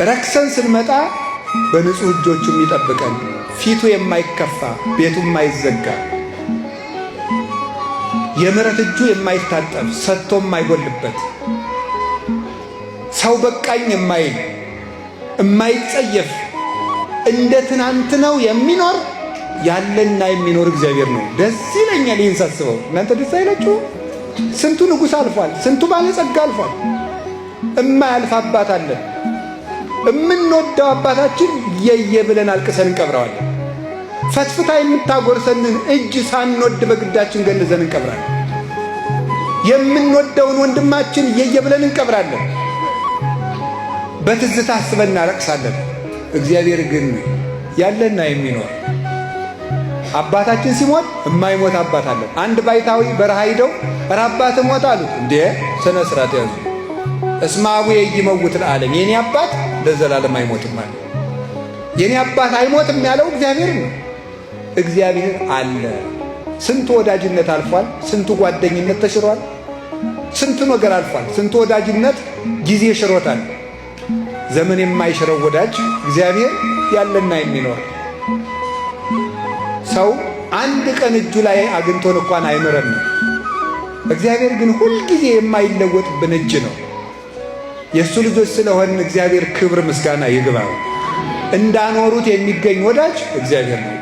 ረክሰን ስንመጣ በንጹህ እጆቹ የሚጠብቀን ፊቱ የማይከፋ ቤቱ የማይዘጋ የምሕረት እጁ የማይታጠብ ሰጥቶ የማይጎልበት ሰው በቃኝ የማይል የማይጸየፍ እንደ ትናንት ነው የሚኖር ያለና የሚኖር እግዚአብሔር ነው። ደስ ይለኛል ይህን ሳስበው። እናንተ ደስ አይላችሁ? ስንቱ ንጉሥ አልፏል፣ ስንቱ ባለጸጋ አልፏል። እማያልፍ አባት አለን። እምንወደው አባታችን የየ ብለን አልቅሰን እንቀብረዋለን። ፈትፍታ የምታጎርሰንን እጅ ሳንወድ በግዳችን ገንዘን እንቀብራለን። የምንወደውን ወንድማችን የየ ብለን እንቀብራለን። በትዝታ አስበን እናለቅሳለን። እግዚአብሔር ግን ያለና የሚኖር አባታችን ሲሞት የማይሞት አባት አለን። አንድ ባይታዊ በረሃ ሂደው ኧረ አባት ሞት አሉት። እንዴ ስነ ስርዓት ያዙ። እስመ አቡየ ኢይመውት ለዓለም፣ የኔ አባት ለዘላለም አይሞትም አለ። የኔ አባት አይሞትም ያለው እግዚአብሔር ነው። እግዚአብሔር አለ። ስንቱ ወዳጅነት አልፏል፣ ስንቱ ጓደኝነት ተሽሯል፣ ስንቱ ነገር አልፏል፣ ስንቱ ወዳጅነት ጊዜ ሽሮታል። ዘመን የማይሽረው ወዳጅ እግዚአብሔር ያለና የሚኖር ሰው አንድ ቀን እጁ ላይ አግኝቶን እንኳን አይምረንም። እግዚአብሔር ግን ሁልጊዜ የማይለወጥብን እጅ ነው። የእሱ ልጆች ስለሆን እግዚአብሔር ክብር ምስጋና ይግባው። እንዳኖሩት የሚገኝ ወዳጅ እግዚአብሔር ነው።